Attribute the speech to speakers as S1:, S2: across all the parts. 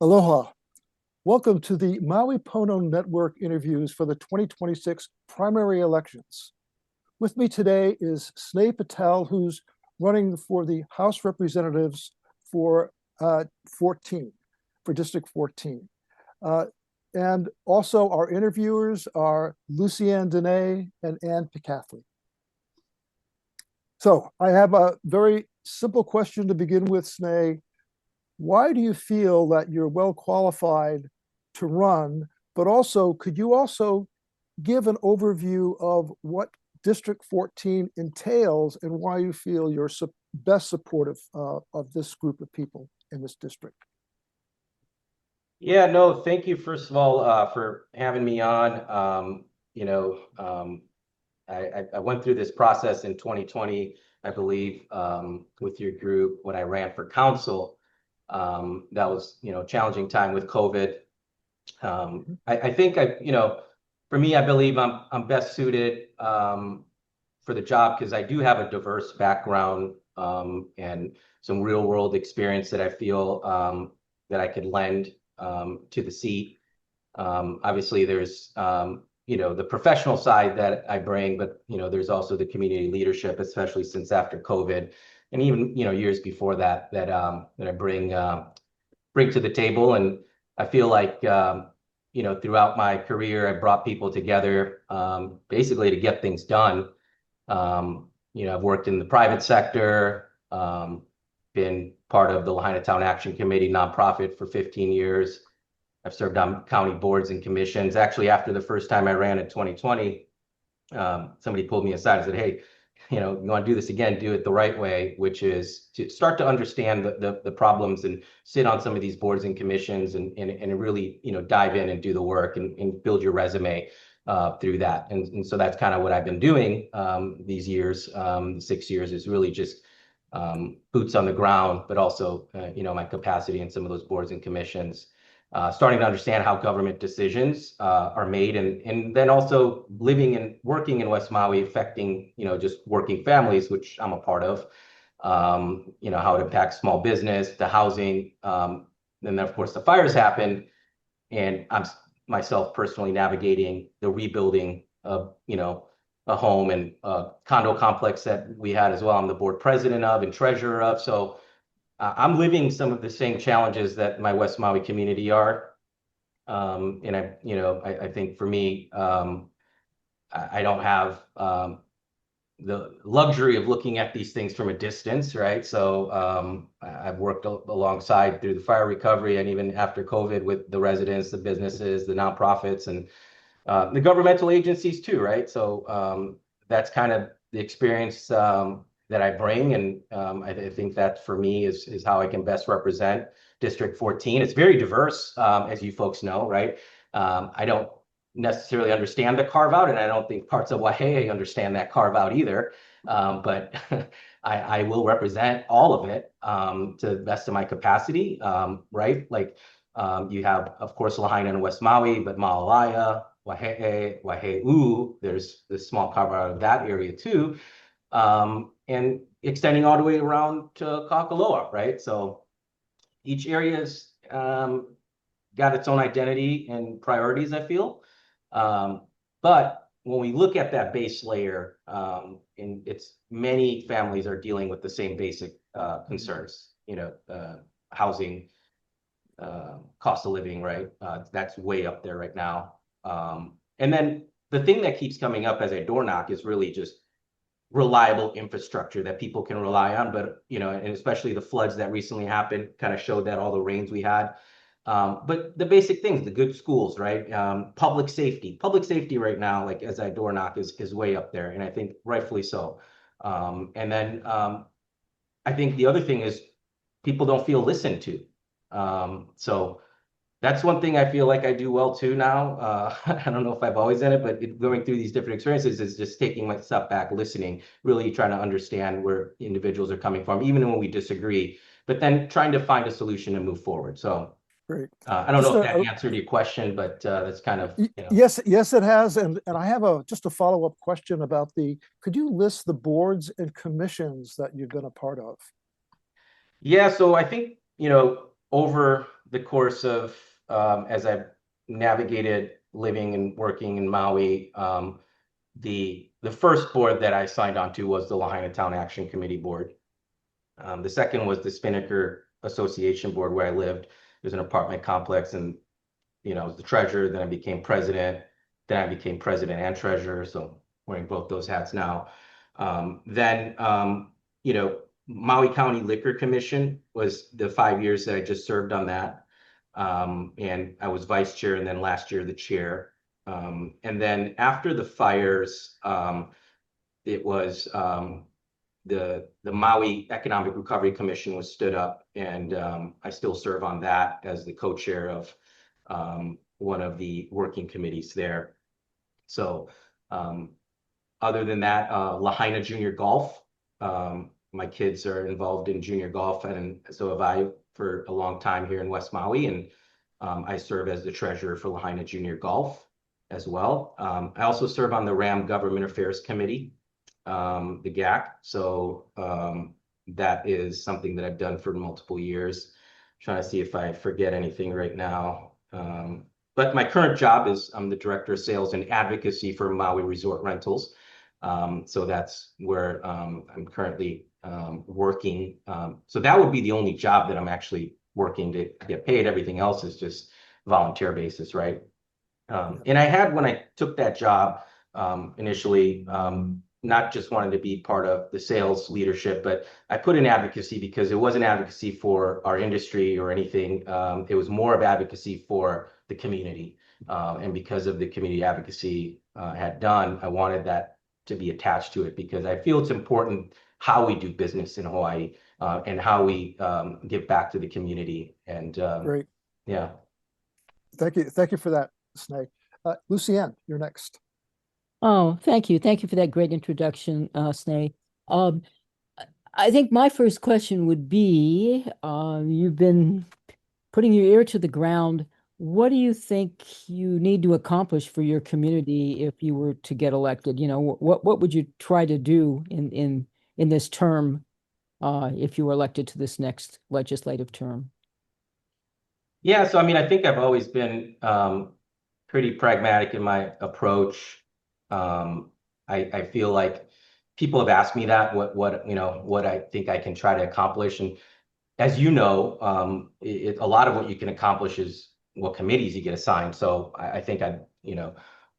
S1: Aloha. Welcome to the Maui Pono Network interviews for the 2026 primary elections. With me today is Sne Patel, who's running for the House Representatives for 14, for District 14. And also our interviewers are Lucianne Dene and Ann Picathley. So I have a very simple question to begin with, Sne. Why do you feel that you're well qualified to run? But also, could you also give an overview of what District 14 entails and why you feel you're best supportive of this group of people in this district?
S2: Yeah, no, thank you, first of all, for having me on. I went through this process in 2020, I believe, with your group when I ran for council. That was, a challenging time with COVID. I think for me, I believe I'm best suited for the job because I do have a diverse background and some real world experience that I feel that I could lend to the seat. Obviously, there's the professional side that I bring, but there's also the community leadership, especially since after COVID, and even years before that I bring to the table. And I feel like throughout my career, I brought people together basically to get things done. I've worked in the private sector, been part of the Lahaina Town Action Committee nonprofit for 15 years. I've served on county boards and commissions. Actually, after the first time I ran in 2020, somebody pulled me aside and said, "Hey, you want to do this again, do it the right way," which is to start to understand the problems and sit on some of these boards and commissions and really, dive in and do the work and build your resume through that. And so that's kind of what I've been doing these years, 6 years, is really just boots on the ground, but also, my capacity in some of those boards and commissions. Starting to understand how government decisions are made, and then also living and working in West Maui, affecting just working families, which I'm a part of. How it impacts small business, the housing, and then of course the fires happened, and I'm myself personally navigating the rebuilding of a home and a condo complex that we had as well. I'm the board president of and treasurer of, so. I'm living some of the same challenges that my West Maui community are. And I think for me, I don't have the luxury of looking at these things from a distance, right? So I've worked alongside through the fire recovery and even after COVID with the residents, the businesses, the nonprofits, and the governmental agencies too, right? So that's kind of the experience that I bring, and I think that for me is how I can best represent District 14. It's very diverse, as you folks know, right? I don't necessarily understand the carve out, and I don't think parts of Waihee understand that carve out either. But I will represent all of it to the best of my capacity, right? Like you have, of course, Lahaina and West Maui, but Maaleae, Waihee, Waihee, there's this small carve out of that area too. And extending all the way around to Kakaloa, right? So each area's got its own identity and priorities, I feel. But when we look at that base layer, and it's many families are dealing with the same basic concerns, housing, cost of living, right? That's way up there right now. And then the thing that keeps coming up as a door knock is really just reliable infrastructure that people can rely on. But and especially the floods that recently happened kind of showed that, all the rains we had. But the basic things, the good schools, right? Public safety right now, like as I door knock, is way up there, and I think rightfully so. And then I think the other thing is people don't feel listened to. So that's one thing I feel like I do well too now. I don't know if I've always done it, but going through these different experiences is just taking my step back, listening, really trying to understand where individuals are coming from, even when we disagree, but then trying to find a solution and move forward. So
S1: Great.
S2: I don't know if that answered your question, but that's kind of,
S1: Yes, it has. And I have just a follow-up question about could you list the boards and commissions that you've been a part of?
S2: Yeah, so I think, over the course of as I've navigated living and working in Maui, the first board that I signed on to was the Lahaina Town Action Committee board. The second was the Spinnaker Association board where I lived. It was an apartment complex, and I was the treasurer. Then I became president. Then I became president and treasurer. So wearing both those hats now. Then Maui County Liquor Commission was the 5 years that I just served on that. And I was vice chair, and then last year the chair. And then after the fires, it was the Maui Economic Recovery Commission was stood up, and I still serve on that as the co-chair of one of the working committees there. So other than that, Lahaina Junior Golf. My kids are involved in junior golf, and so have I for a long time here in West Maui, and I serve as the treasurer for Lahaina Junior Golf as well. I also serve on the RAM Government Affairs Committee, the GAC. So that is something that I've done for multiple years. I'm trying to see if I forget anything right now. But my current job is I'm the director of sales and advocacy for Maui Resort Rentals. So that's where I'm currently working. So that would be the only job that I'm actually working to get paid. Everything else is just volunteer basis, right? And I had, when I took that job initially, not just wanted to be part of the sales leadership, but I put in advocacy because it wasn't advocacy for our industry or anything. It was more of advocacy for the community. And because of the community advocacy I had done, I wanted that to be attached to it, because I feel it's important how we do business in Hawaii and how we give back to the community. And
S1: Great.
S2: Yeah.
S1: Thank you for that, Sne. Lucienne, you're next.
S3: Oh, thank you. Thank you for that great introduction, Sne. I think my first question would be, you've been putting your ear to the ground. What do you think you need to accomplish for your community if you were to get elected? What would you try to do in this term if you were elected to this next legislative term?
S2: Yeah, so I mean, I think I've always been pretty pragmatic in my approach. I feel like people have asked me that, what I think I can try to accomplish. And as you know, a lot of what you can accomplish is what committees you get assigned. So I think I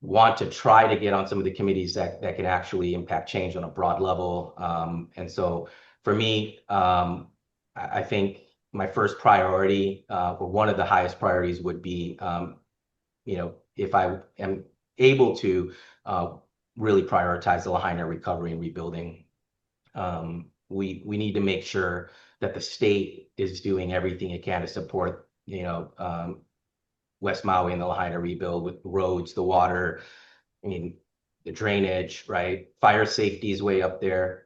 S2: want to try to get on some of the committees that can actually impact change on a broad level. And so for me, I think my first priority, or one of the highest priorities, would be, if I am able to really prioritize the Lahaina recovery and rebuilding. We need to make sure that the state is doing everything it can to support, West Maui and the Lahaina rebuild, with roads, the water, the drainage, right? Fire safety is way up there.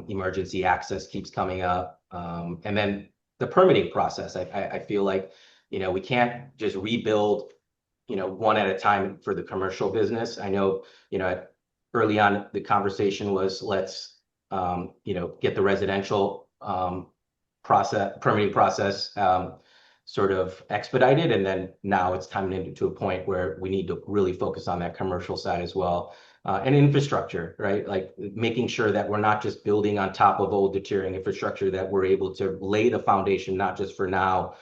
S2: Emergency access keeps coming up. And then the permitting process. I feel like, we can't just rebuild, one at a time for the commercial business. I know, early on the conversation was, let's, get the residential permitting process sort of expedited. And then now it's time to a point where we need to really focus on that commercial side as well. And infrastructure, right? Like making sure that we're not just building on top of old deteriorating infrastructure, that we're able to lay the foundation, not just for now,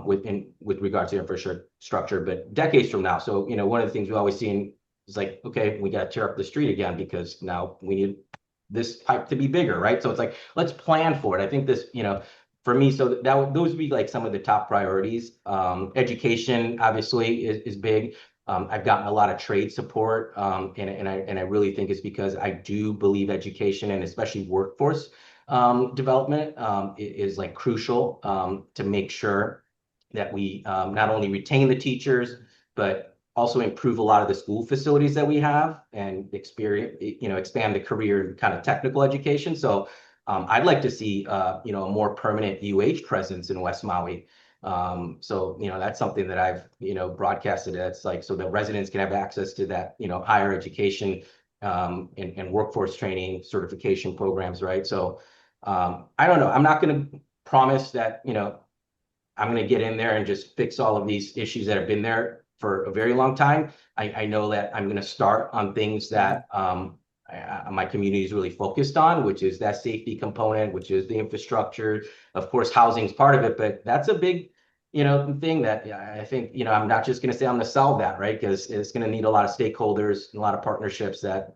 S2: with regards to infrastructure, but decades from now. So, one of the things we always see is like, okay, we got to tear up the street again because now we need this pipe to be bigger, right? So it's like, let's plan for it. I think this, for me, so those would be like some of the top priorities. Education obviously is big. I've gotten a lot of trade support, and I really think it's because I do believe education, and especially workforce development, is like crucial to make sure that we not only retain the teachers, but also improve a lot of the school facilities that we have, and expand the career and kind of technical education. So I'd like to see a more permanent UH presence in West Maui. So that's something that I've broadcasted. It's like, so that residents can have access to that higher education and workforce training certification programs, right? So I don't know. I'm not going to promise that I'm going to get in there and just fix all of these issues that have been there for a very long time. I know that I'm going to start on things that my community is really focused on, which is that safety component, which is the infrastructure. Of course, housing is part of it, but that's a big, thing that I think, I'm not just going to say I'm going to solve that, right? Because it's going to need a lot of stakeholders and a lot of partnerships that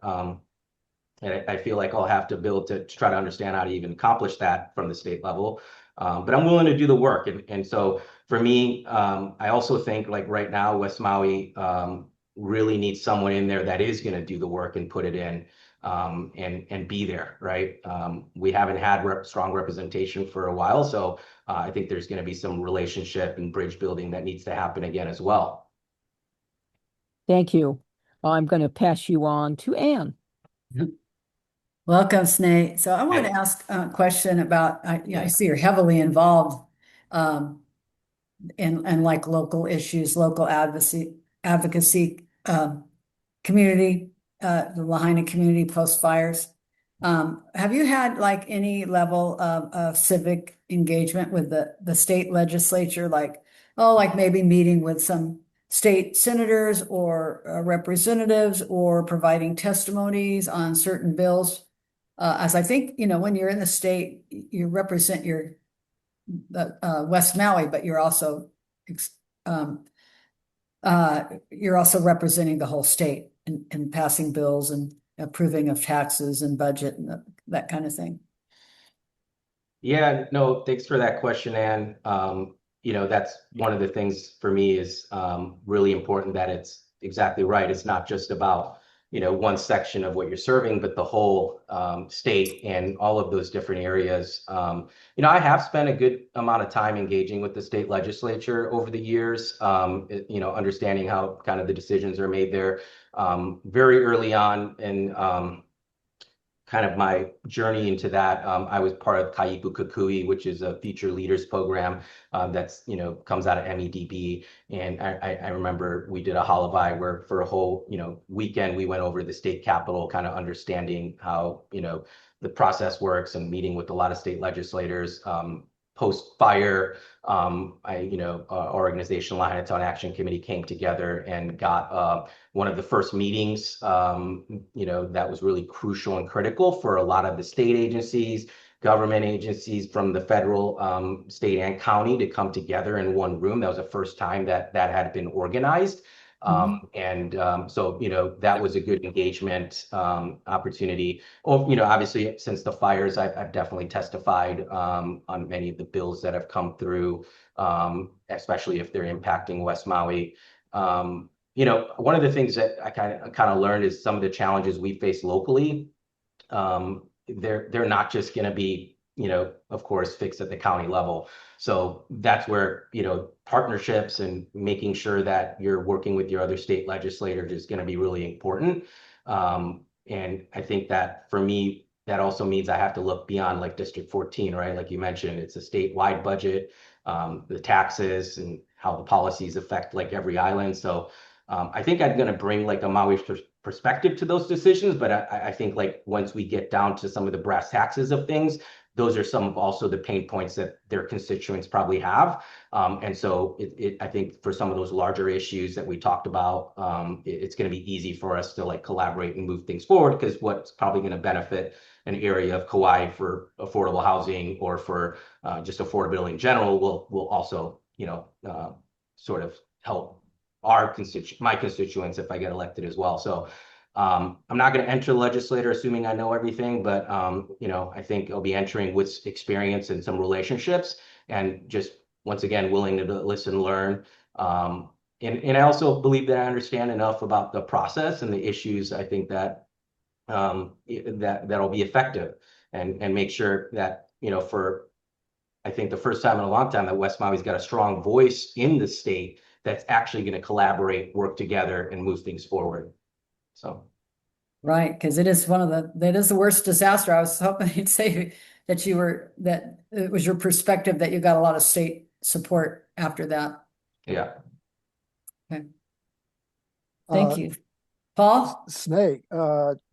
S2: I feel like I'll have to build to try to understand how to even accomplish that from the state level. But I'm willing to do the work. And so for me, I also think like right now, West Maui really needs someone in there that is going to do the work and put it in and be there, right? We haven't had strong representation for a while. So I think there's going to be some relationship and bridge building that needs to happen again as well.
S3: Thank you. I'm going to pass you on to Anne.
S4: Welcome, Sne. So I want to ask a question about, I see you're heavily involved in like local issues, local advocacy community, the Lahaina community post fires. Have you had like any level of civic engagement with the state legislature, like maybe meeting with some state senators or representatives or providing testimonies on certain bills? As I think, when you're in the state, you represent West Maui, but you're also representing the whole state and passing bills and approving of taxes and budget and that kind of thing.
S2: Yeah, no, thanks for that question, Anne. That's one of the things for me is really important that it's exactly right. It's not just about one section of what you're serving, but the whole state and all of those different areas. I have spent a good amount of time engaging with the state legislature over the years, understanding how kind of the decisions are made there. Very early on in kind of my journey into that, I was part of Kaipu Kukui, which is a future leaders program that's, comes out of MEDB. And I remember we did a halavai where for a whole, weekend, we went over to the state capitol, kind of understanding how, the process works and meeting with a lot of state legislators. Post-fire, our organization, Lahaina Action Committee, came together and got one of the first meetings, that was really crucial and critical for a lot of the state agencies, government agencies from the federal, state, and county to come together in one room. That was the first time that had been organized. So, that was a good engagement opportunity. Obviously, since the fires, I've definitely testified on many of the bills that have come through, especially if they're impacting West Maui. One of the things that I kind of learned is some of the challenges we face locally. They're not just going to be, of course, fixed at the county level. So that's where, partnerships and making sure that you're working with your other state legislators is going to be really important. And I think that for me, that also means I have to look beyond like District 14, right? Like you mentioned, it's a statewide budget, the taxes and how the policies affect like every island. So I think I'm going to bring like a Maui perspective to those decisions. But I think like once we get down to some of the brass taxes of things, those are some of also the pain points that their constituents probably have. And so I think for some of those larger issues that we talked about, it's going to be easy for us to like collaborate and move things forward, because what's probably going to benefit an area of Kauai for affordable housing or for just affordability in general will also, sort of help my constituents if I get elected as well. So I'm not going to enter the legislature assuming I know everything, but I think I'll be entering with experience and some relationships, and just once again willing to listen and learn. And I also believe that I understand enough about the process and the issues. I think that that'll be effective and make sure that for I think the first time in a long time that West Maui's got a strong voice in the state that's actually going to collaborate, work together, and move things forward. So,
S4: right, because it is the worst disaster. I was hoping you'd say that it was your perspective that you got a lot of state support after that.
S2: Yeah.
S4: Okay. Thank you. Paul?
S1: Sne,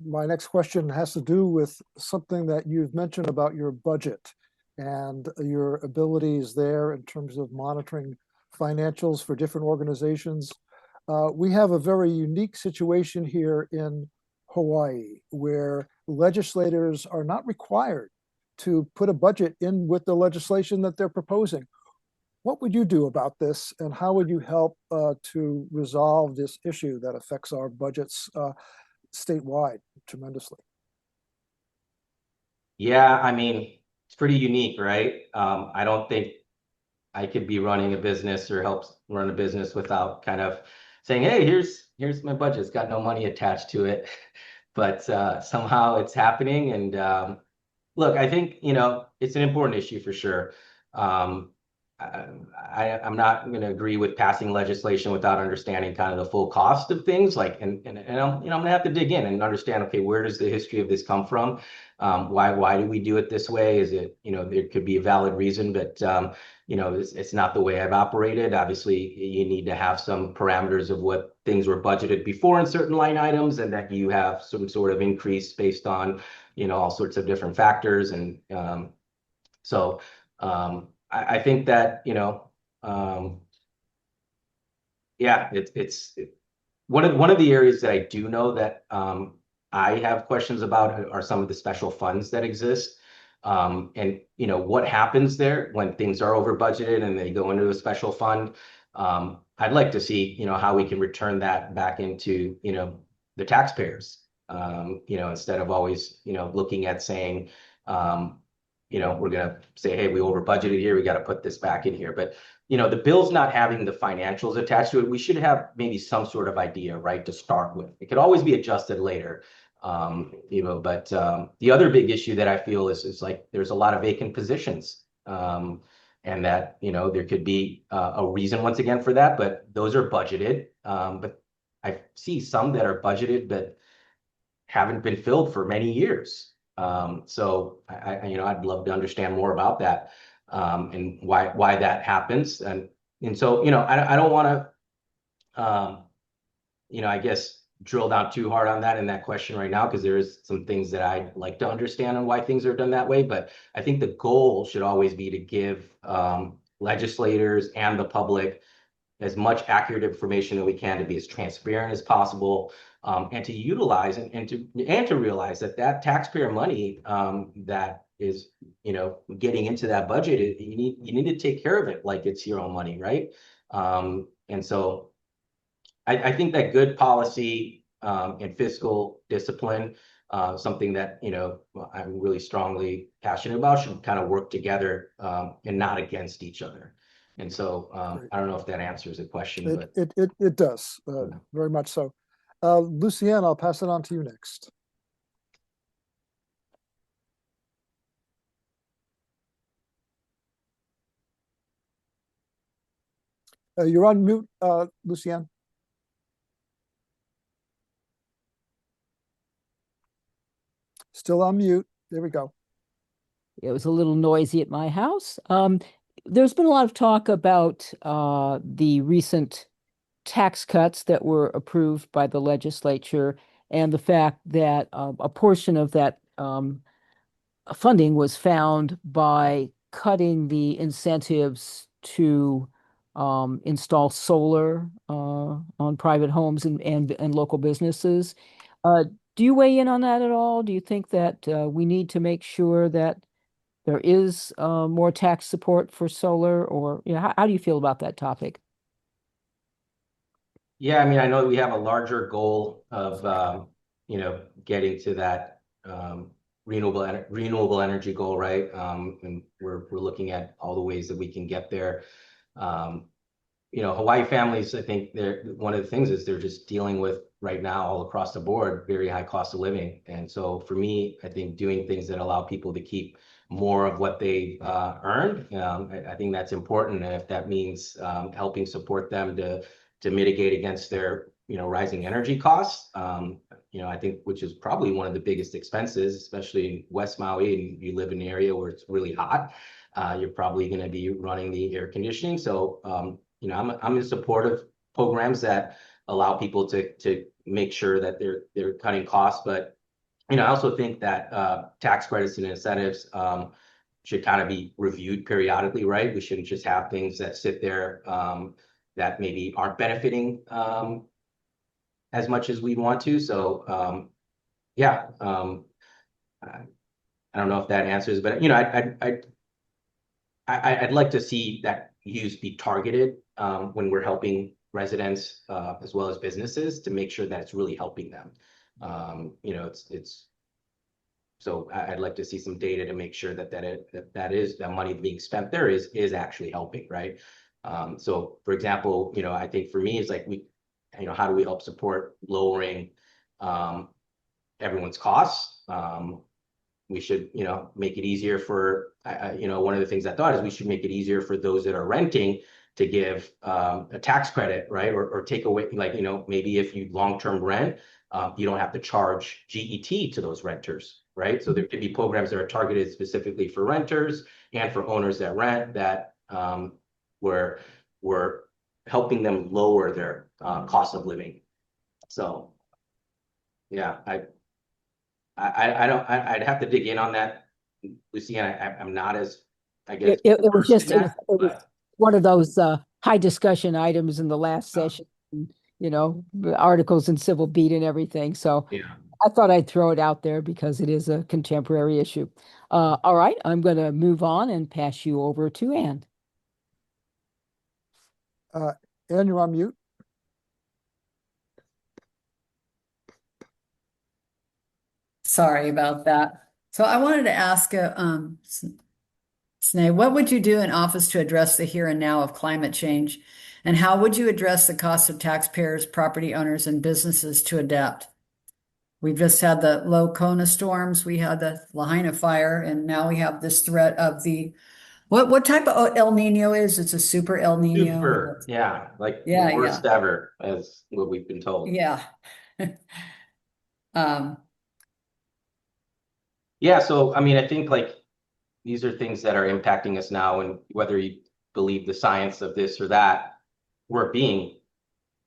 S1: my next question has to do with something that you've mentioned about your budget. and your abilities there in terms of monitoring financials for different organizations. We have a very unique situation here in Hawaii where legislators are not required to put a budget in with the legislation that they're proposing. What would you do about this, and how would you help to resolve this issue that affects our budgets statewide tremendously?
S2: Yeah, I mean, it's pretty unique, right? I don't think I could be running a business or help run a business without kind of saying, hey, here's my budget. It's got no money attached to it. But somehow it's happening. And look, I think, it's an important issue for sure. I'm not going to agree with passing legislation without understanding kind of the full cost of things. Like, and I'm going to have to dig in and understand, okay, where does the history of this come from? Why do we do it this way? Is it, there could be a valid reason, but it's not the way I've operated. Obviously, you need to have some parameters of what things were budgeted before in certain line items, and that you have some sort of increase based on, all sorts of different factors. And so I think that, yeah, it's one of the areas that I do know that I have questions about are some of the special funds that exist. And what happens there when things are over budgeted and they go into a special fund. I'd like to see how we can return that back into the taxpayers. Instead of always looking at saying we're gonna say, hey, we over budgeted here, we got to put this back in here. But the bill's not having the financials attached to it. We should have maybe some sort of idea, right, to start with. It could always be adjusted later. But the other big issue that I feel is like there's a lot of vacant positions, and that there could be a reason once again for that, but those are budgeted. But I see some that are budgeted but haven't been filled for many years. So I'd love to understand more about that, and why that happens. And so I don't want to I guess drill down too hard on that in that question right now, because there is some things that I'd like to understand on why things are done that way. But I think the goal should always be to give legislators and the public as much accurate information that we can, to be as transparent as possible, and to utilize and to realize that taxpayer money that is getting into that budget, you need to take care of it like it's your own money, right? And so I think that good policy and fiscal discipline, something that I'm really strongly passionate about, should kind of work together and not against each other. And so I don't know if that answers the question, but
S1: it does, very much so. Lucienne, I'll pass it on to you next. You're on mute, Lucienne. Still on mute. There we go.
S3: It was a little noisy at my house. There's been a lot of talk about the recent tax cuts that were approved by the legislature, and the fact that a portion of that funding was found by cutting the incentives to install solar on private homes and local businesses. Do you weigh in on that at all? Do you think that we need to make sure that there is more tax support for solar, or how do you feel about that topic?
S2: Yeah, I mean, I know we have a larger goal of getting to that renewable energy goal, right? And we're looking at all the ways that we can get there. Hawaii families, I think one of the things is they're just dealing with right now all across the board very high cost of living. And so for me, I think doing things that allow people to keep more of what they earned, I think that's important. And if that means helping support them to mitigate against their rising energy costs, I think, which is probably one of the biggest expenses, especially in West Maui, and you live in an area where it's really hot, you're probably going to be running the air conditioning. So I'm in support of programs that allow people to make sure that they're cutting costs. But I also think that tax credits and incentives should kind of be reviewed periodically, right? We shouldn't just have things that sit there that maybe aren't benefiting as much as we want to. So yeah, I don't know if that answers, but you know, I'd like to see that use be targeted when we're helping residents as well as businesses to make sure that it's really helping them. You know, it's so I'd like to see some data to make sure that that money being spent there is actually helping, right? So for example, you know, I think for me it's like you know, how do we help support lowering everyone's costs? We should, you know, make it easier for, you know, one of the things I thought is we should make it easier for those that are renting to give a tax credit, right? Or take away, like, you know, maybe if you long-term rent, you don't have to charge GET to those renters, right? So there could be programs that are targeted specifically for renters and for owners that rent that we're helping them lower their cost of living. So yeah, I'd have to dig in on that, Lucy, and I'm not as, I guess,
S3: It was just
S2: versed in
S3: it
S2: that,
S3: was
S2: but
S3: one of those high discussion items in the last session, you know, the articles in Civil Beat and everything. So
S2: yeah.
S3: I thought I'd throw it out there because it is a contemporary issue. All right, I'm going to move on and pass you over to Ann.
S1: Ann, you're on mute.
S4: Sorry about that. So I wanted to ask Sne, what would you do in office to address the here and now of climate change? And how would you address the cost of taxpayers, property owners, and businesses to adapt? We've just had the low Kona storms, we had the Lahaina fire, and now we have this threat of the what type of El Nino is? It's a super El Nino.
S2: Super, yeah, like the
S4: Yeah,
S2: worst ever, as what we've been told.
S4: yeah.
S2: Yeah, so I mean, I think like these are things that are impacting us now, and whether you believe the science of this or that, we're being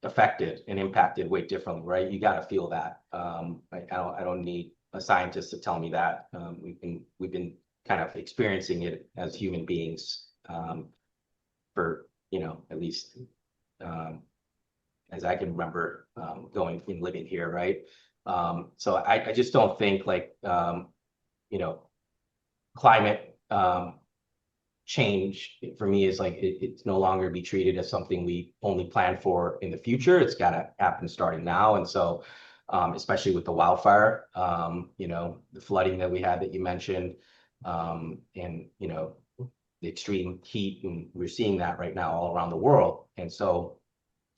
S2: affected and impacted way differently, right? You got to feel that. I don't need a scientist to tell me that. We've been kind of experiencing it as human beings for, you know, at least as I can remember going and living here, right? So I just don't think like you know, climate change for me is like it's no longer be treated as something we only plan for in the future. It's got to happen starting now. And so especially with the wildfire, you know, the flooding that we had that you mentioned, and you know, the extreme heat, and we're seeing that right now all around the world. And so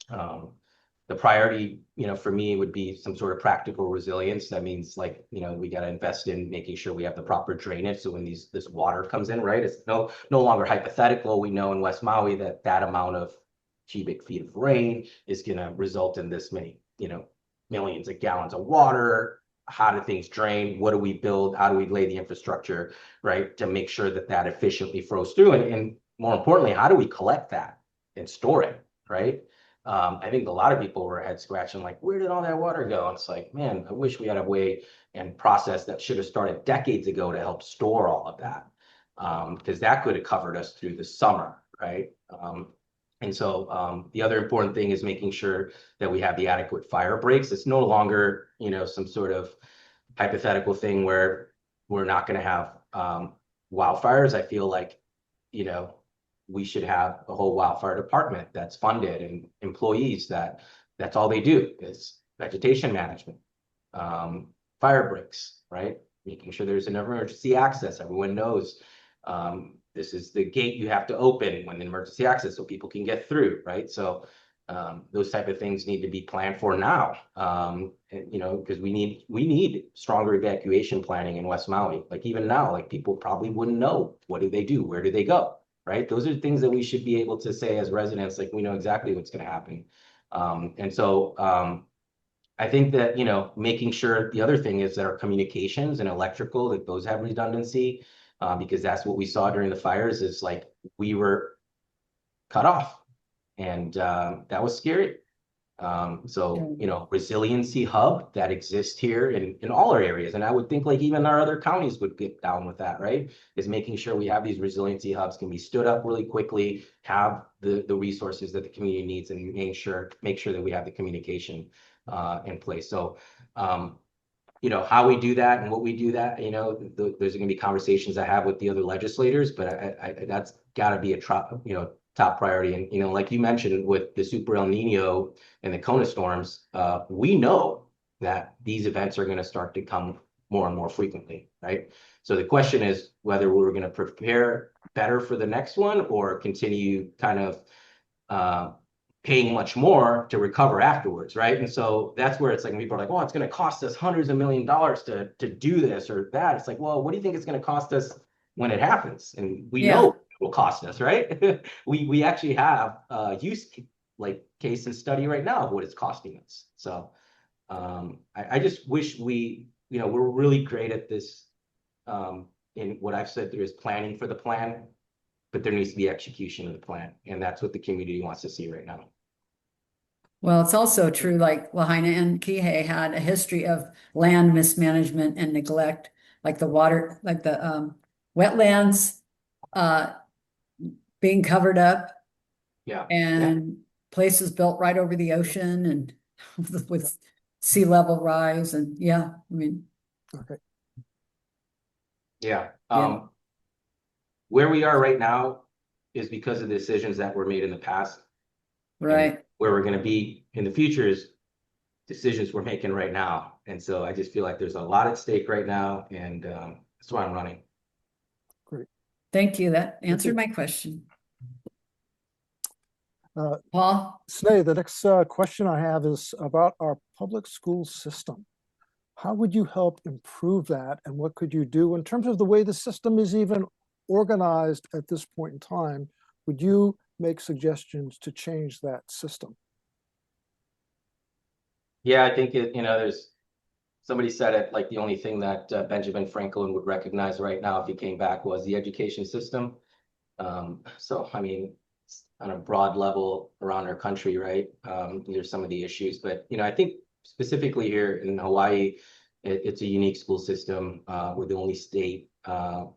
S2: the priority, you know, for me would be some sort of practical resilience. That means like, you know, we got to invest in making sure we have the proper drainage. So when this water comes in, right, it's no longer hypothetical. We know in West Maui that amount of cubic feet of rain is going to result in this many, you know, millions of gallons of water. How do things drain? What do we build? How do we lay the infrastructure, right, to make sure that efficiently flows through? And more importantly, how do we collect that and store it, right? I think a lot of people were head scratching, like, where did all that water go? And it's like, man, I wish we had a way and process that should have started decades ago to help store all of that, because that could have covered us through the summer, right? And so the other important thing is making sure that we have the adequate fire breaks. It's no longer, you know, some sort of hypothetical thing where we're not going to have wildfires. I feel like, you know, we should have a whole wildfire department that's funded and employees that's all they do is vegetation management, fire breaks, right? Making sure there's an emergency access. Everyone knows this is the gate you have to open when the emergency access so people can get through, right? So those type of things need to be planned for now, and, you know, because we need stronger evacuation planning in West Maui. Like even now, like people probably wouldn't know, what do they do? Where do they go? Right? Those are things that we should be able to say as residents, like we know exactly what's going to happen. And so I think that, you know, making sure the other thing is that our communications and electrical, that those have redundancy, because that's what we saw during the fires is like we were cut off, and that was scary. So, resiliency hub that exists here in all our areas. And I would think like even our other counties would get down with that, right? Is making sure we have these resiliency hubs can be stood up really quickly, have the resources that the community needs, and make sure that we have the communication in place. So, how we do that and what we do that, there's going to be conversations I have with the other legislators, but I that's got to be a top priority. And, like you mentioned with the Super El Nino and the Kona storms, we know that these events are going to start to come more and more frequently, right? So the question is whether we're going to prepare better for the next one or continue kind of paying much more to recover afterwards, right? And so that's where it's like people are like, oh, it's going to cost us hundreds of $1,000,000 to do this or that. It's like, well, what do you think it's going to cost us when it happens? And we know it will cost us, right? we actually have use like case and study right now of what it's costing us. So I just wish we're really great at this. In what I've said, there is planning for the plan, but there needs to be execution of the plan. And that's what the community wants to see right now.
S4: Well, it's also true, like Lahaina and Kihei had a history of land mismanagement and neglect, like the water, like the wetlands being covered up.
S2: Yeah.
S4: And places built right over the ocean and with sea level rise. And I mean.
S1: Okay.
S2: Yeah. Where we are right now is because of the decisions that were made in the past.
S4: Right.
S2: And where we're going to be in the future is decisions we're making right now. And so I just feel like there's a lot at stake right now. And that's why I'm running.
S1: Great.
S4: Thank you. That answered my question. Paul?
S1: Sne, the next question I have is about our public school system. How would you help improve that? And what could you do in terms of the way the system is even organized at this point in time? Would you make suggestions to change that system?
S2: Yeah, I think there's somebody said it like the only thing that Benjamin Franklin would recognize right now if he came back was the education system. So, I mean, on a broad level around our country, right? There's some of the issues, but I think specifically here in Hawaii, it's a unique school system. We're the only state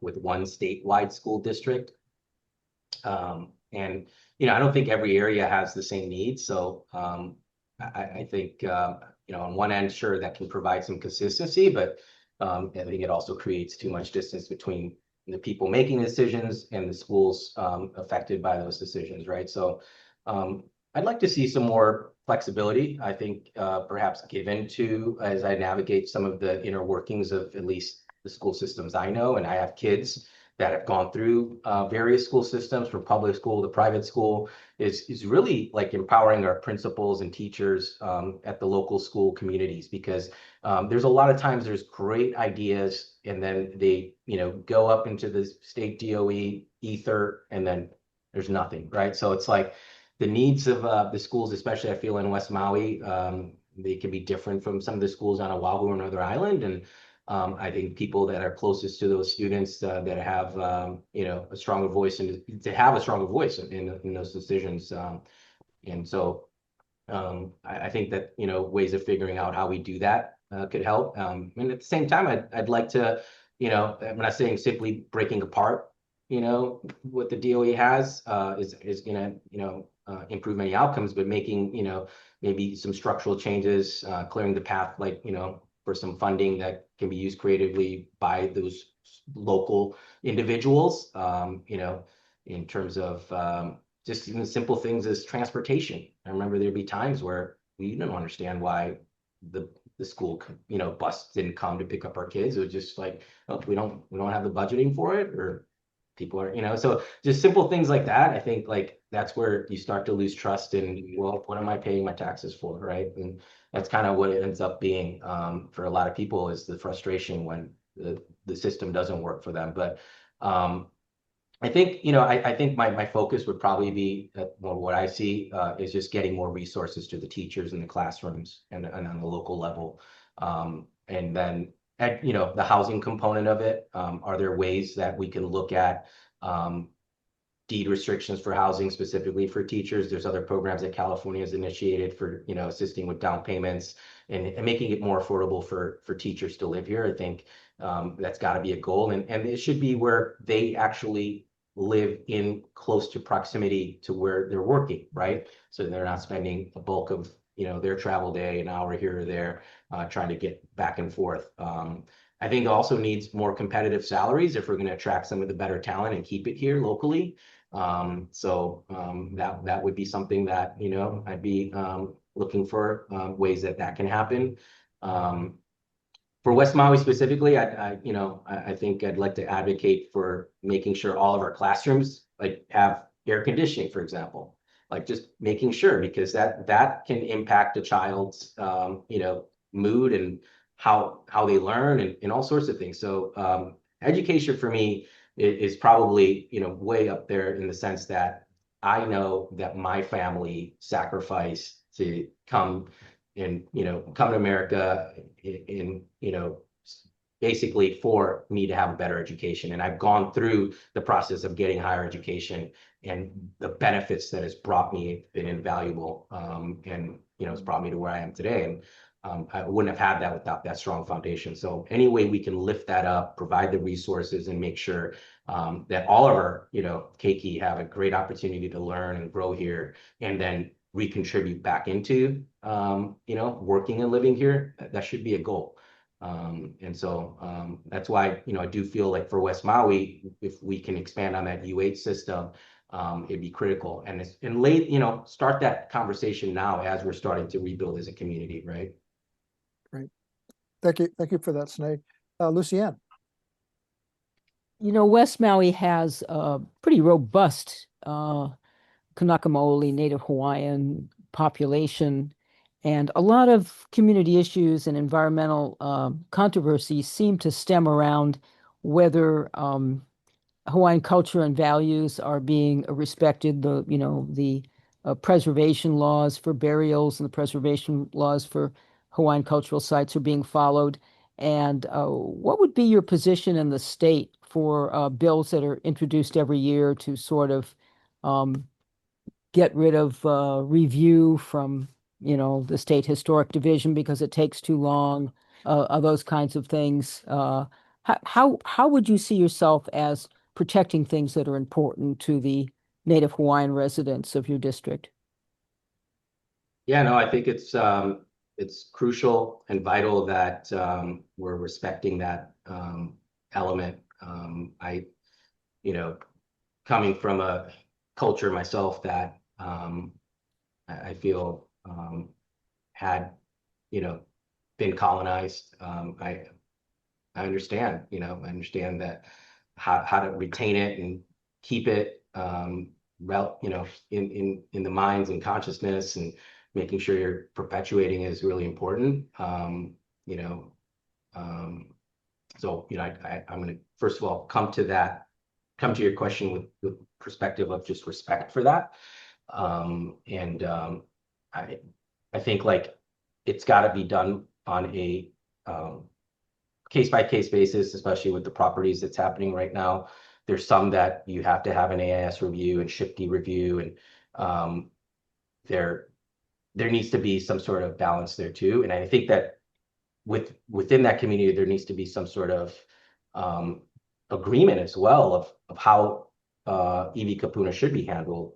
S2: with one statewide school district. And I don't think every area has the same needs. So I think on one end, sure, that can provide some consistency, but I think it also creates too much distance between the people making decisions and the schools affected by those decisions, right? So I'd like to see some more flexibility, I think perhaps given to as I navigate some of the inner workings of at least the school systems I know, and I have kids that have gone through various school systems from public school to private school is really like empowering our principals and teachers at the local school communities, because there's a lot of times there's great ideas and then they go up into the state DOE ether and then there's nothing, right? So it's like the needs of the schools, especially I feel in West Maui, they can be different from some of the schools on Oahu or Northern Island. And I think people that are closest to those students that have, a stronger voice and to have a stronger voice in those decisions. And so I think that, ways of figuring out how we do that could help. And at the same time, I'd like to, I'm not saying simply breaking apart, what the DOE has is going to, improve many outcomes, but making, maybe some structural changes, clearing the path, like, for some funding that can be used creatively by those local individuals, in terms of just even simple things as transportation. I remember there'd be times where we didn't understand why the school, bus didn't come to pick up our kids. It was just like, oh, we don't have the budgeting for it, or people are, so just simple things like that. I think like that's where you start to lose trust in, well, what am I paying my taxes for, right? And that's kind of what it ends up being for a lot of people, is the frustration when the system doesn't work for them. But I think, I think my focus would probably be what I see is just getting more resources to the teachers in the classrooms and on the local level. And then the housing component of it, are there ways that we can look at deed restrictions for housing specifically for teachers. There's other programs that California has initiated for, assisting with down payments and making it more affordable for teachers to live here. I think that's got to be a goal, and it should be where they actually live in close to proximity to where they're working, right? So they're not spending a bulk of their travel day, an hour here or there, trying to get back and forth. I think it also needs more competitive salaries if we're going to attract some of the better talent and keep it here locally. That would be something that I'd be looking for ways that can happen. For West Maui specifically, I think I'd like to advocate for making sure all of our classrooms have air conditioning, for example. Just making sure, because that can impact a child's mood and how they learn and all sorts of things. So education for me is probably way up there, in the sense that I know that my family sacrificed to come to America in basically for me to have a better education. And I've gone through the process of getting higher education, and the benefits that it's brought me been invaluable. And it's brought me to where I am today. And I wouldn't have had that without that strong foundation. So any way we can lift that up, provide the resources, and make sure that all of our keiki have a great opportunity to learn and grow here, and then recontribute back into working and living here, that should be a goal. And so that's why I do feel like for West Maui, if we can expand on that U8 system, it'd be critical. And start that conversation now as we're starting to rebuild as a community, right?
S1: Great. Thank you for that, Sne. Lucianne.
S3: West Maui has a pretty robust Kanaka Maoli Native Hawaiian population, and a lot of community issues and environmental controversies seem to stem around whether Hawaiian culture and values are being respected. The preservation laws for burials and the preservation laws for Hawaiian cultural sites are being followed. And what would be your position in the state for bills that are introduced every year to sort of get rid of review from the State Historic Division because it takes too long, those kinds of things? How would you see yourself as protecting things that are important to the Native Hawaiian residents of your district?
S2: Yeah, no, I think it's crucial and vital that we're respecting that element. Coming from a culture myself that I feel had been colonized, I understand. I understand that how to retain it and keep it in the minds and consciousness, and making sure you're perpetuating is really important. I'm going to first of all come to your question with perspective of just respect for that. I think it's got to be done on a case-by-case basis, especially with the properties that's happening right now. There's some that you have to have an AIS review and SHPD review, and there needs to be some sort of balance there too. And I think that within that community, there needs to be some sort of agreement as well of how iwi kupuna should be handled.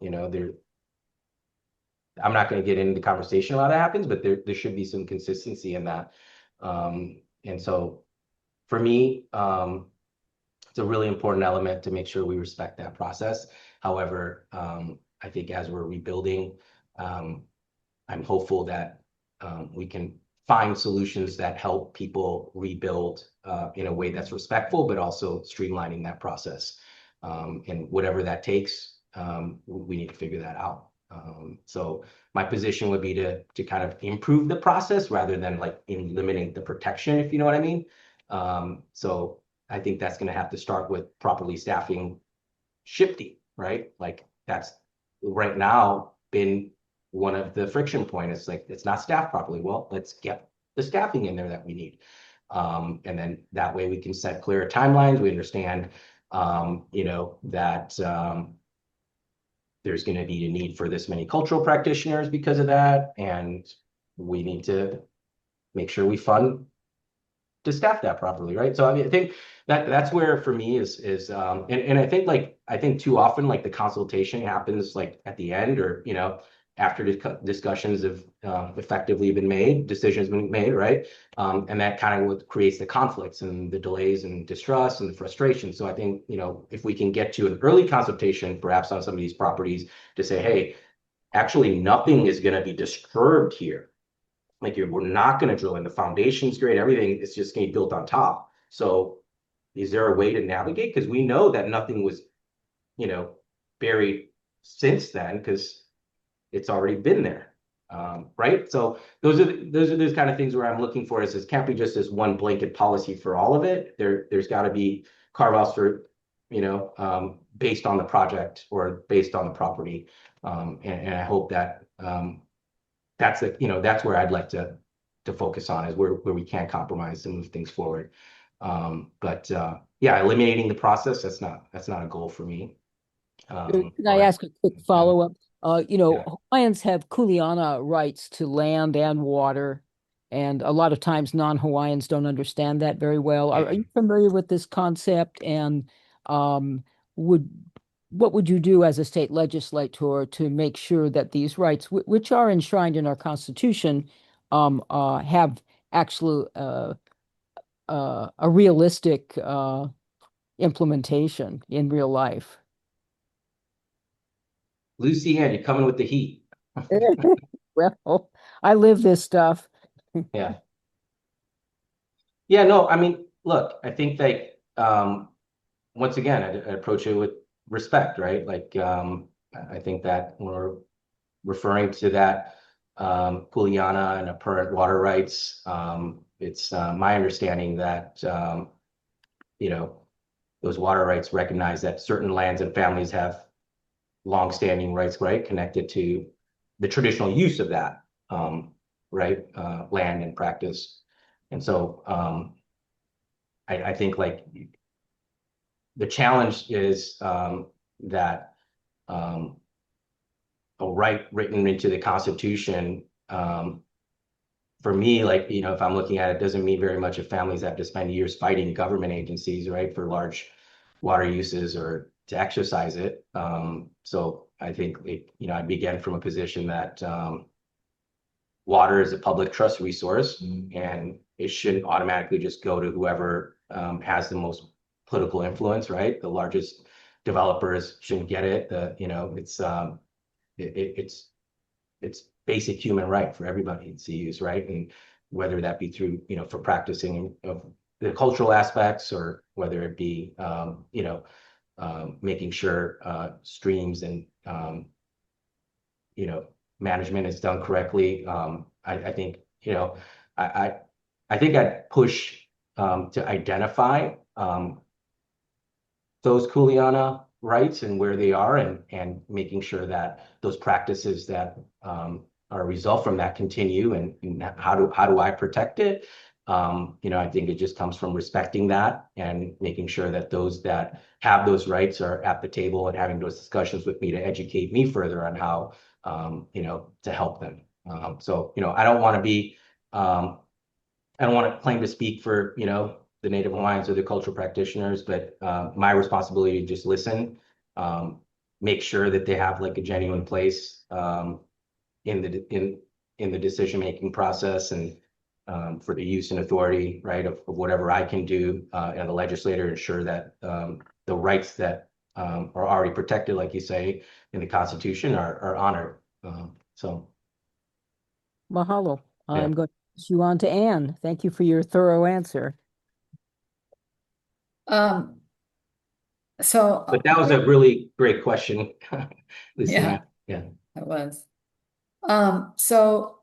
S2: I'm not going to get into the conversation of how that happens, but there should be some consistency in that. And so for me, it's a really important element to make sure we respect that process. However, I think as we're rebuilding, I'm hopeful that we can find solutions that help people rebuild in a way that's respectful, but also streamlining that process. And whatever that takes, we need to figure that out. So my position would be to kind of improve the process rather than in limiting the protection, if you know what I mean. So I think that's going to have to start with properly staffing SHPD, right? That's right now been one of the friction points. It's not staffed properly. Well, let's get the staffing in there that we need. And then that way we can set clearer timelines. We understand, that there's going to be a need for this many cultural practitioners because of that, and we need to make sure we fund to staff that properly, right? So I mean, I think that's where for me is and I think too often like the consultation happens like at the end, or after discussions have effectively been made, decisions been made, right? And that kind of what creates the conflicts and the delays and distrust and the frustration. So I think if we can get to an early consultation, perhaps on some of these properties, to say, hey, actually nothing is going to be disturbed here. Like we're not going to drill in. The foundation's great. Everything is just going to be built on top. So is there a way to navigate? Because we know that nothing was, buried since then, because it's already been there, right? So those are those kind of things where I'm looking for is can't be just this one blanket policy for all of it. There's got to be carve-outs for, based on the project or based on the property, and I hope that. That's that's where I'd like to focus on, is where we can compromise and move things forward. But yeah, eliminating the process, that's not a goal for me.
S3: Can I ask a quick follow-up?
S2: Yeah.
S3: Hawaiians have kuleana rights to land and water, and a lot of times non-Hawaiians don't understand that very well. Are you familiar with this concept? And what would you do as a state legislator to make sure that these rights, which are enshrined in our Constitution, have actually a realistic implementation in real life?
S2: Lucy Ann, you're coming with the heat.
S3: Well, I live this stuff.
S2: Yeah. Yeah, no, I mean, look, I think that once again, I approach it with respect, right? Like I think that when we're referring to that kuleana and apparent water rights, it's my understanding that those water rights recognize that certain lands and families have long-standing rights, right, connected to the traditional use of that, right, land and practice. And so I think like the challenge is that a right written into the Constitution, for me, like, if I'm looking at it, doesn't mean very much if families have to spend years fighting government agencies, right, for large water uses or to exercise it. So I think, I begin from a position that water is a public trust resource, and it shouldn't automatically just go to whoever has the most political influence, right? The largest developers shouldn't get it. It's basic human right for everybody to use, right? And whether that be through, for practicing of the cultural aspects, or whether it be, making sure streams and, management is done correctly. I think, I think I'd push to identify those kuleana rights and where they are, and making sure that those practices that are a result from that continue, and how do I protect it? I think it just comes from respecting that and making sure that those that have those rights are at the table and having those discussions with me to educate me further on how to help them. So I don't want to be I don't want to claim to speak for the Native Hawaiians or the cultural practitioners, but my responsibility to just listen, make sure that they have like a genuine place in the decision-making process, and for the use and authority, right, of whatever I can do, and the legislator, ensure that the rights that are already protected, like you say, in the Constitution are honored. So
S3: Mahalo.
S2: Yeah.
S3: I'm going to pass you on to Anne. Thank you for your thorough answer.
S4: So,
S2: but that was a really great question. Listen,
S4: Yeah.
S2: yeah.
S4: it was. So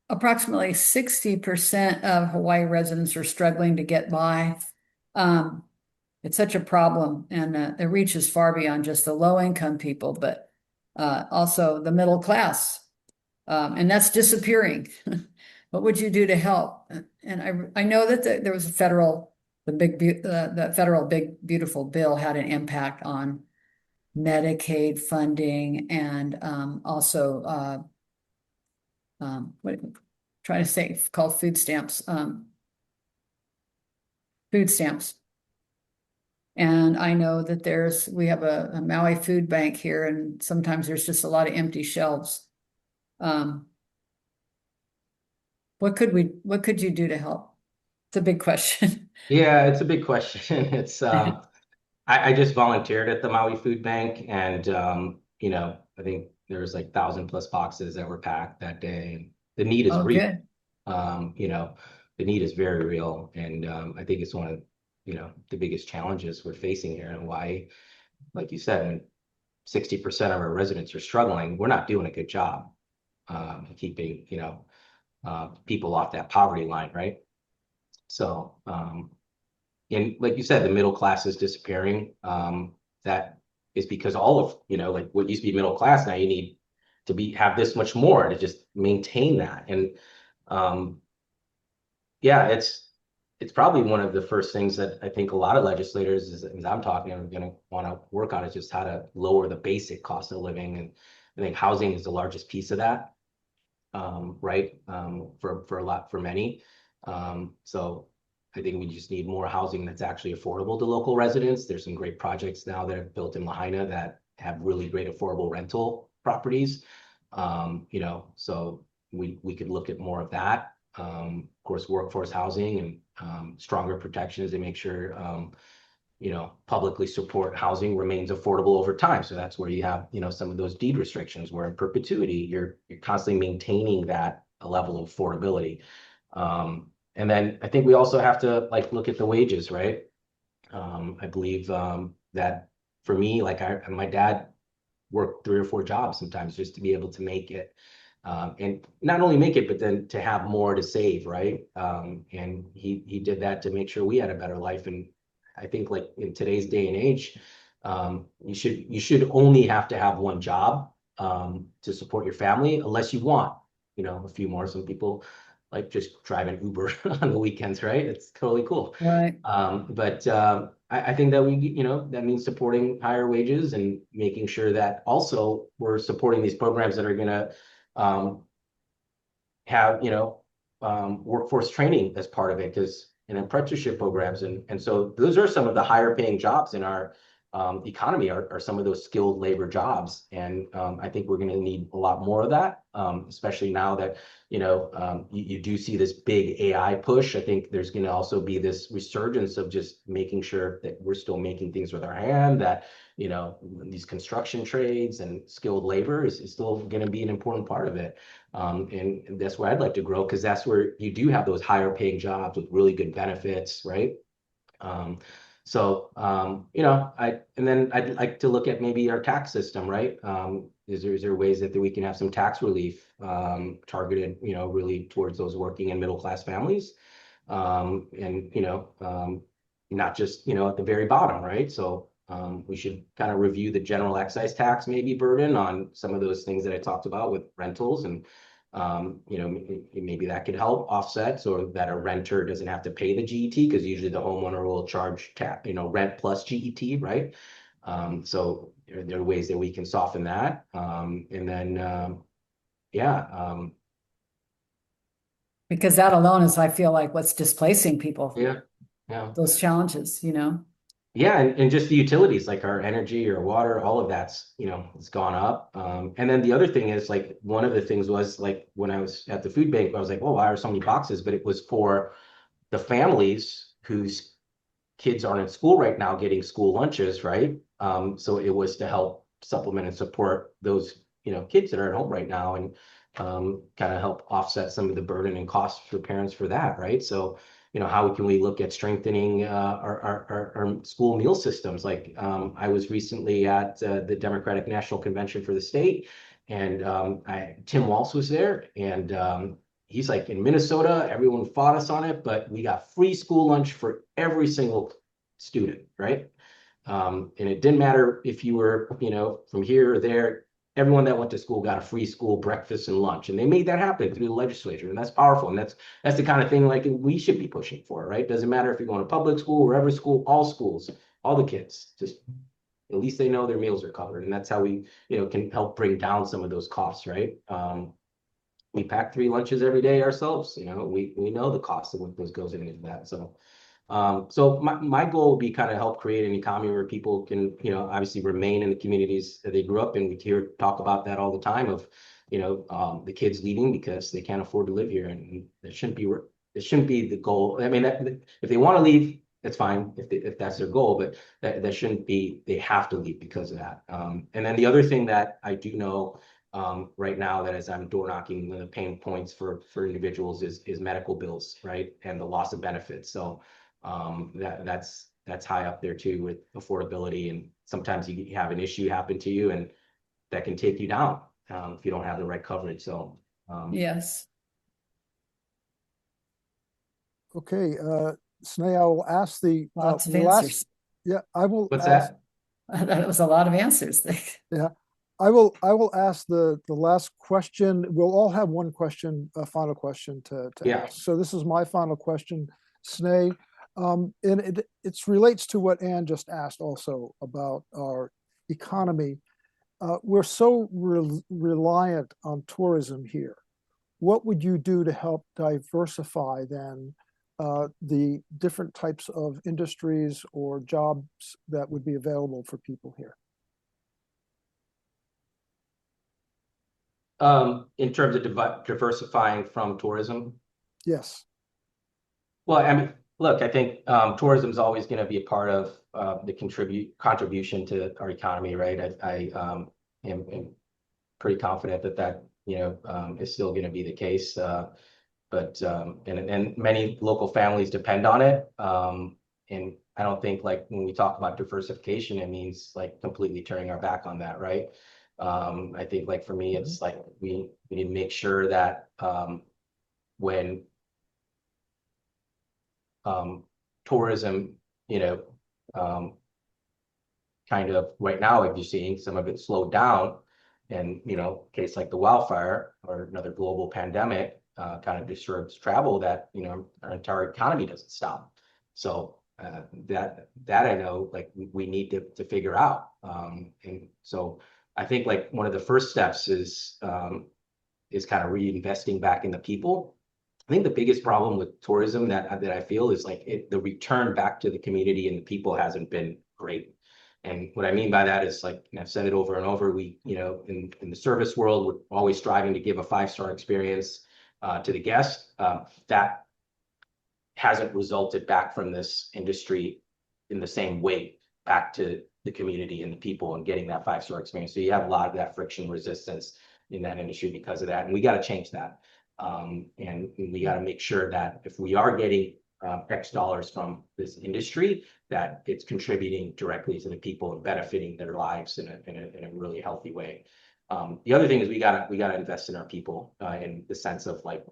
S4: approximately 60% of Hawaii residents are struggling to get by. It's such a problem, and it reaches far beyond just the low-income people, but also the middle class, and that's disappearing. What would you do to help? And I know that there was the federal big beautiful bill had an impact on Medicaid funding and also what trying to say called food stamps. Food stamps. And I know that we have a Maui food bank here, and sometimes there's just a lot of empty shelves. What could you do to help? It's a big question.
S2: Yeah, it's a big question. It's I just volunteered at the Maui Food Bank, and I think there was like 1,000+ boxes that were packed that day, and the need is
S4: Oh,
S2: real.
S4: good.
S2: The need is very real, and I think it's one of the biggest challenges we're facing here in Hawaii. Like you said, when 60% of our residents are struggling, we're not doing a good job keeping people off that poverty line, right? So, and like you said, the middle class is disappearing. That is because all of, like what used to be middle class, now you need to have this much more to just maintain that. And yeah, it's probably one of the first things that I think a lot of legislators, as I'm talking, are going to want to work on, is just how to lower the basic cost of living. And I think housing is the largest piece of that, right? For many. So I think we just need more housing that's actually affordable to local residents. There's some great projects now that have built in Lahaina that have really great affordable rental properties. So we could look at more of that. Of course, workforce housing and stronger protections to make sure publicly support housing remains affordable over time. So that's where you have some of those deed restrictions where in perpetuity you're constantly maintaining that level of affordability. And then I think we also have to look at the wages, right? I believe that for me, my dad worked 3 or 4 jobs sometimes just to be able to make it. And not only make it, but then to have more to save, right? And he did that to make sure we had a better life. And I think in today's day and age, you should only have to have one job to support your family, unless you want, a few more. Some people like just driving Uber on the weekends, right? It's totally cool.
S4: Right.
S2: But I think that that means supporting higher wages and making sure that also we're supporting these programs that are going to have workforce training as part of it, and apprenticeship programs, and so those are some of the higher paying jobs in our economy are some of those skilled labor jobs, and I think we're going to need a lot more of that, especially now that you do see this big AI push. I think there's going to also be this resurgence of just making sure that we're still making things with our hand, that these construction trades and skilled labor is still going to be an important part of it. And that's where I'd like to grow, because that's where you do have those higher paying jobs with really good benefits, right? And then I'd like to look at maybe our tax system, right? Is there ways that we can have some tax relief targeted, really towards those working and middle class families, and not just at the very bottom, right? So we should kind of review the general excise tax maybe burden on some of those things that I talked about with rentals, and maybe that could help offset so that a renter doesn't have to pay the GET, because usually the homeowner will charge rent plus GET, right? So there are ways that we can soften that, and then
S4: Because that alone is, I feel like, what's displacing people.
S2: Yeah.
S4: Those challenges,
S2: Yeah, and just the utilities, like our energy or water, all of that's, it's gone up. And then the other thing is, one of the things was, when I was at the food bank, I was like, oh, why are so many boxes? But it was for the families whose kids aren't in school right now getting school lunches, right? So it was to help supplement and support those, kids that are at home right now, and kind of help offset some of the burden and costs for parents for that, right? So how can we look at strengthening our school meal systems? I was recently at the Democratic National Convention for the state, and Tim Walz was there, and he's like, in Minnesota, everyone fought us on it, but we got free school lunch for every single student, right? And it didn't matter if you were, from here or there. Everyone that went to school got a free school breakfast and lunch, and they made that happen through the legislature, and that's powerful. And that's the kind of thing we should be pushing for, right? Doesn't matter if you're going to public school, wherever school, all schools, all the kids, just at least they know their meals are covered. And that's how we, can help bring down some of those costs, right? We pack 3 lunches every day ourselves. We know the cost of what goes into that. So, my goal would be kind of help create an economy where people can, obviously remain in the communities that they grew up in. We hear talk about that all the time of, the kids leaving because they can't afford to live here, and it shouldn't be the goal. I mean, if they want to leave, that's fine if that's their goal, but that shouldn't be they have to leave because of that. And then the other thing that I do know right now, that as I'm door knocking, the pain points for individuals is medical bills, right, and the loss of benefits. So that's high up there too with affordability, and sometimes you have an issue happen to you, and that can take you down if you don't have the right coverage. So
S4: Yes.
S1: Okay, Sne, I will ask the
S4: Lots of
S1: last.
S4: answers.
S1: Yeah, I will.
S2: what's
S1: ask,
S2: that?
S4: That was a lot of answers.
S1: Yeah, I will ask the last question. We'll all have one question, a final question to
S2: Yeah.
S1: ask. So this is my final question, Sne. And it relates to what Ann just asked also about our economy. We're so reliant on tourism here. What would you do to help diversify then the different types of industries or jobs that would be available for people here?
S2: In terms of diversifying from tourism?
S1: Yes.
S2: Well, I mean, look, I think tourism is always going to be a part of the contribution to our economy, right? I am pretty confident that is still going to be the case. But and many local families depend on it. And I don't think, like, when we talk about diversification, it means like completely turning our back on that, right? I think, like, for me, it's like we need to make sure that when tourism, kind of right now, if you're seeing some of it slowed down, and case like the wildfire or another global pandemic kind of disturbs travel, that our entire economy doesn't stop. So that I know, like, we need to figure out. And so I think, like, one of the first steps is kind of reinvesting back in the people. I think the biggest problem with tourism that I feel is, like, the return back to the community and the people hasn't been great. And what I mean by that is, like, and I've said it over and over, we, in the service world, we're always striving to give a 5-star experience to the guest. That hasn't resulted back from this industry in the same way back to the community and the people and getting that 5-star experience. So you have a lot of that friction resistance in that industry because of that. And we got to change that. And we got to make sure that if we are getting X dollars from this industry, that it's contributing directly to the people and benefiting their lives in a really healthy way. The other thing is we gotta invest in our people in the sense of, like,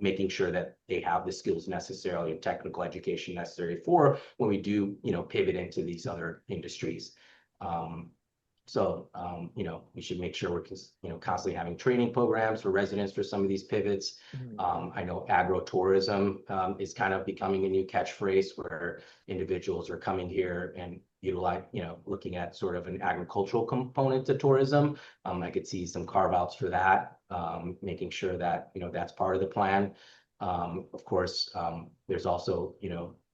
S2: making sure that they have the skills necessarily and technical education necessary for when we do, pivot into these other industries. So, we should make sure we're constantly having training programs for residents for some of these pivots. I know agro-tourism is kind of becoming a new catchphrase, where individuals are coming here and utilize, looking at sort of an agricultural component to tourism. I could see some carve-outs for that, making sure that, that's part of the plan. Of course, there's also,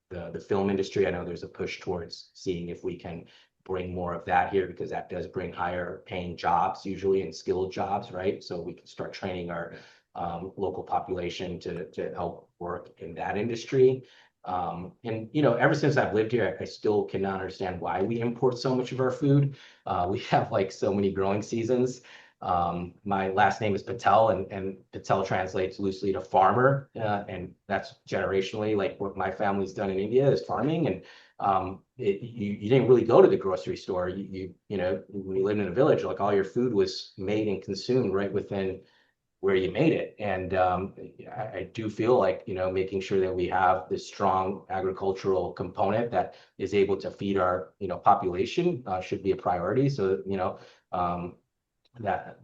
S2: the film industry. I know there's a push towards seeing if we can bring more of that here, because that does bring higher paying jobs usually, and skilled jobs, right? So we can start training our local population to help work in that industry. And ever since I've lived here, I still cannot understand why we import so much of our food. We have, like, so many growing seasons. My last name is Patel, and Patel translates loosely to farmer, and that's generationally, like, what my family's done in India is farming. And you didn't really go to the grocery store. When you lived in a village, like, all your food was made and consumed right within where you made it. And I do feel like, making sure that we have this strong agricultural component that is able to feed our, population should be a priority. So, that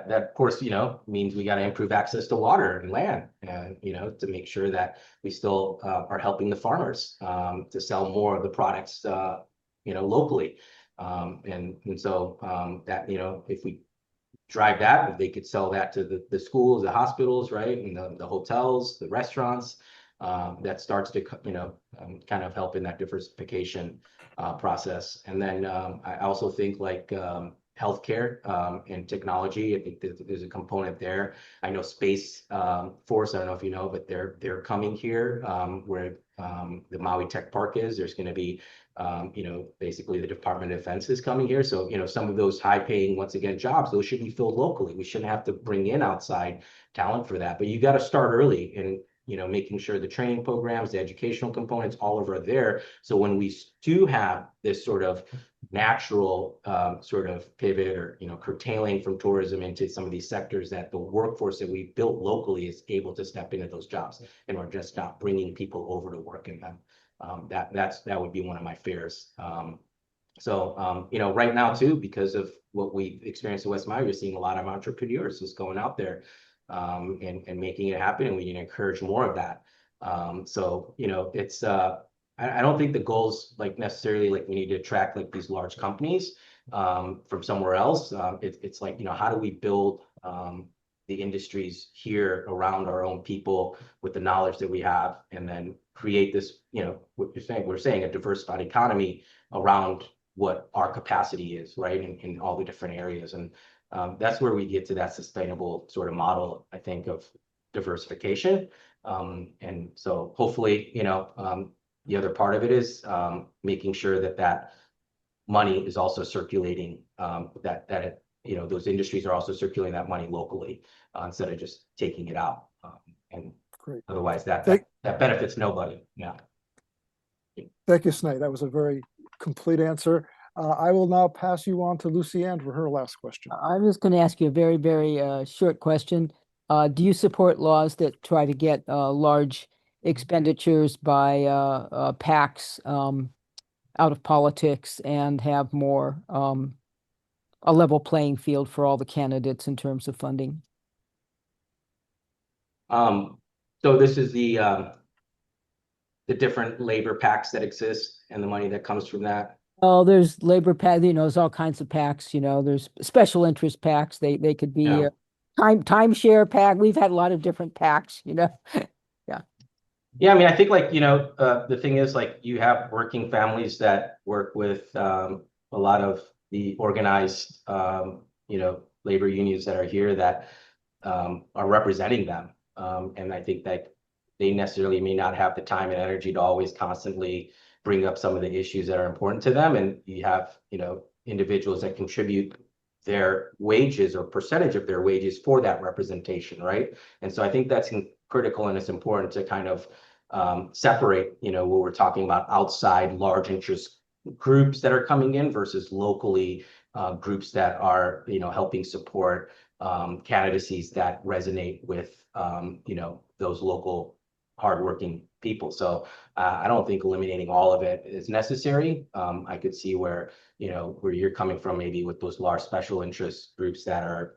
S2: of course, means we got to improve access to water and land, and, to make sure that we still are helping the farmers to sell more of the products, locally. And so that, if we drive that, if they could sell that to the schools, the hospitals, right, and the hotels, the restaurants, that starts to, kind of help in that diversification process. And then I also think like healthcare and technology. I think there's a component there. I know Space Force, I don't know if you know, but they're coming here where the Maui Tech Park is. There's going to be basically the Department of Defense is coming here. So, some of those high paying, once again, jobs, those should be filled locally. We shouldn't have to bring in outside talent for that. But you got to start early and, making sure the training programs, the educational components, all over there. So when we do have this sort of natural sort of pivot or, curtailing from tourism into some of these sectors, that the workforce that we built locally is able to step into those jobs, and we're just not bringing people over to work in them. That would be one of my fears. So right now too, because of what we experienced in West Maui, we're seeing a lot of entrepreneurs just going out there and making it happen, and we need to encourage more of that. So it's I don't think the goals like necessarily like we need to attract like these large companies from somewhere else. It's like, how do we build the industries here around our own people with the knowledge that we have, and then create this, what you're saying, we're saying a diversified economy around what our capacity is, right, in all the different areas. And that's where we get to that sustainable sort of model, I think, of diversification. And so hopefully, the other part of it is making sure that money is also circulating, those industries are also circulating that money locally instead of just taking it out. And
S1: Great.
S2: Otherwise, that benefits nobody. Yeah.
S1: Thank you, Sne. That was a very complete answer. I will now pass you on to Lucianne for her last question.
S3: I'm just going to ask you a very, very short question. Do you support laws that try to get large expenditures by PACs out of politics and have more a level playing field for all the candidates in terms of funding?
S2: So this is the different labor PACs that exist and the money that comes from that.
S3: Oh, there's labor PAC, there's all kinds of PACs, there's special interest PACs. They could be timeshare PAC. We've had a lot of different PACs, Yeah.
S2: Yeah, I mean, I think like, the thing is like you have working families that work with a lot of the organized, labor unions that are here that are representing them. And I think that they necessarily may not have the time and energy to always constantly bring up some of the issues that are important to them. And you have, individuals that contribute their wages or percentage of their wages for that representation, right? And so I think that's critical, and it's important to kind of separate, what we're talking about outside large interest groups that are coming in versus locally groups that are, helping support candidacies that resonate with, those local hardworking people. So I don't think eliminating all of it is necessary. I could see where you're coming from, maybe with those large special interest groups that are,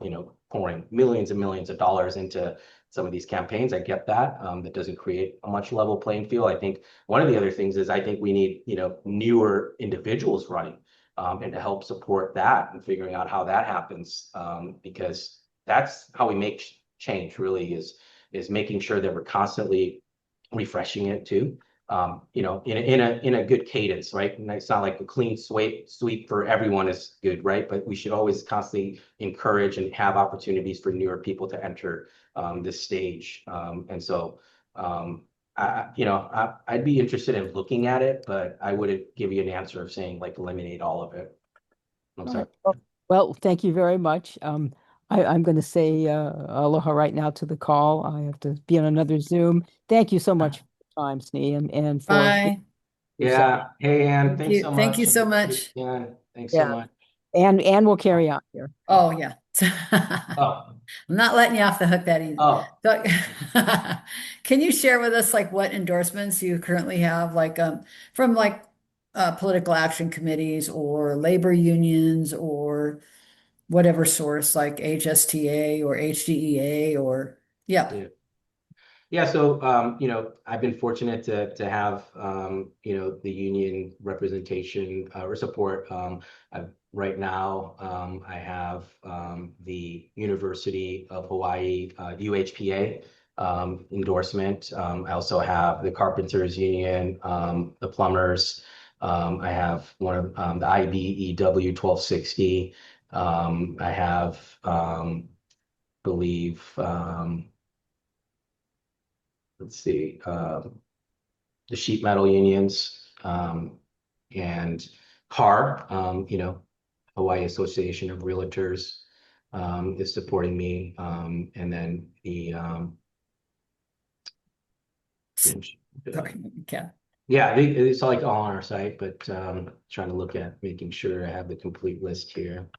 S2: pouring millions and millions of dollars into some of these campaigns. I get that. That doesn't create a much level playing field. I think one of the other things is I think we need, newer individuals running and to help support that and figuring out how that happens, because that's how we make change, really, is making sure that we're constantly refreshing it too, in a good cadence, right? And it's not like a clean sweep for everyone is good, right? But we should always constantly encourage and have opportunities for newer people to enter this stage. And so, I'd be interested in looking at it, but I wouldn't give you an answer of saying like eliminate all of it. I'm sorry.
S3: Well, thank you very much. I'm going to say aloha right now to the call. I have to be on another Zoom. Thank you so much for your time, Sne, and for
S4: Bye.
S2: Yeah. Hey, Ann, thanks so much.
S4: Thank you so much.
S2: Yeah, thanks so much.
S3: and we'll carry on here.
S4: Oh, yeah.
S2: Oh,
S4: I'm not letting you off the hook that easy.
S2: oh.
S4: So, can you share with us like what endorsements you currently have, like from like political action committees or labor unions or whatever source, like HSTA or HDEA or
S2: Yeah. Yeah, so I've been fortunate to have the union representation or support. Right now, I have the University of Hawaii UHPA endorsement. I also have the Carpenters Union, the plumbers. I have one of the IBEW 1260. I have believe. Let's see, the sheet metal unions, and HAR, Hawaii Association of Realtors, is supporting me. And then the,
S4: Sorry, yeah.
S2: yeah, it's like all on our site, but trying to look at making sure I have the complete list here.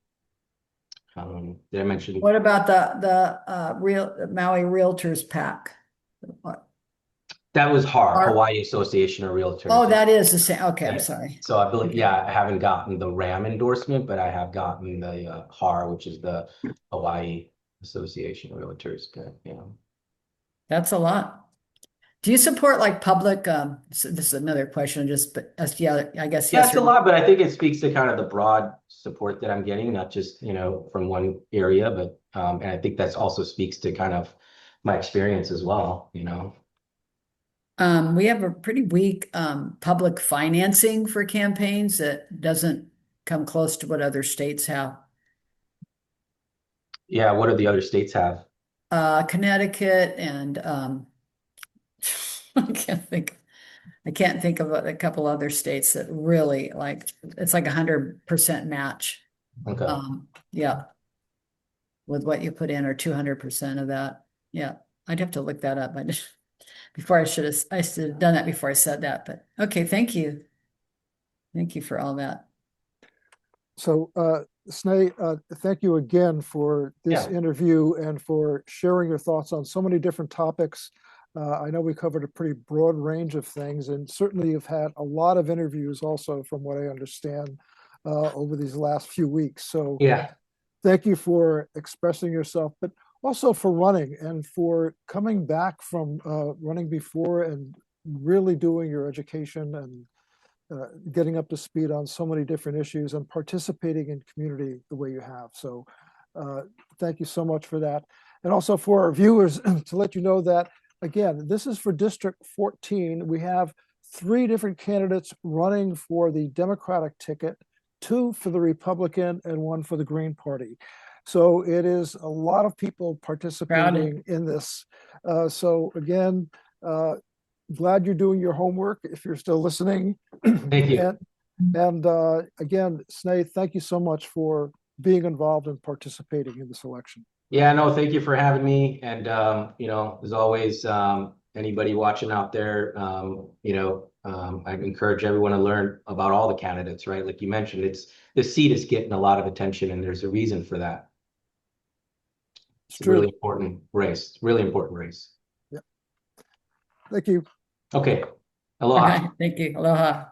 S2: Did I mention?
S4: What about the Maui Realtors Pack? What?
S2: That was HAR,
S4: Har-
S2: Hawaii Association of Realtors.
S4: Oh, that is the same. Okay, I'm
S2: Yeah.
S4: sorry.
S2: So I believe,
S4: Okay.
S2: yeah, I haven't gotten the RAM endorsement, but I have gotten the HAR, which is the Hawaii Association of Realtors. Yeah.
S4: That's a lot. Do you support like public, so this is another question, just, but yeah, I guess
S2: Yeah,
S4: yes
S2: it's
S4: or
S2: a
S4: no.
S2: lot, but I think it speaks to kind of the broad support that I'm getting, not just, from one area, but and I think that's also speaks to kind of my experience as well.
S4: We have a pretty weak public financing for campaigns that doesn't come close to what other states have.
S2: Yeah, what do the other states have?
S4: Connecticut and I can't think of a couple other states that really like it's like 100% match.
S2: Okay.
S4: Yeah, with what you put in or 200% of that. Yeah, I'd have to look that up. I should have done that before I said that. But okay, thank you. Thank you for all that.
S1: So, Sne, thank you again for this
S2: Yeah.
S1: interview and for sharing your thoughts on so many different topics. I know we covered a pretty broad range of things, and certainly you've had a lot of interviews also, from what I understand, over these last few weeks. So
S2: Yeah.
S1: thank you for expressing yourself, but also for running and for coming back from running before and really doing your education and getting up to speed on so many different issues and participating in community the way you have. So thank you so much for that. And also for our viewers, to let you know that, again, this is for District 14. We have 3 different candidates running for the Democratic ticket, 2 for the Republican and 1 for the Green Party. So it is a lot of people participating in this. So again, glad you're doing your homework if you're still listening.
S2: Thank you.
S1: And again, Sne, thank you so much for being involved and participating in this election.
S2: Yeah, no, thank you for having me. And, as always, anybody watching out there, I encourage everyone to learn about all the candidates, right? Like you mentioned, the seat is getting a lot of attention, and there's a reason for that. It's a really important race, really important race.
S1: Yeah. Thank you.
S2: Okay. Aloha.
S4: Thank you. Aloha.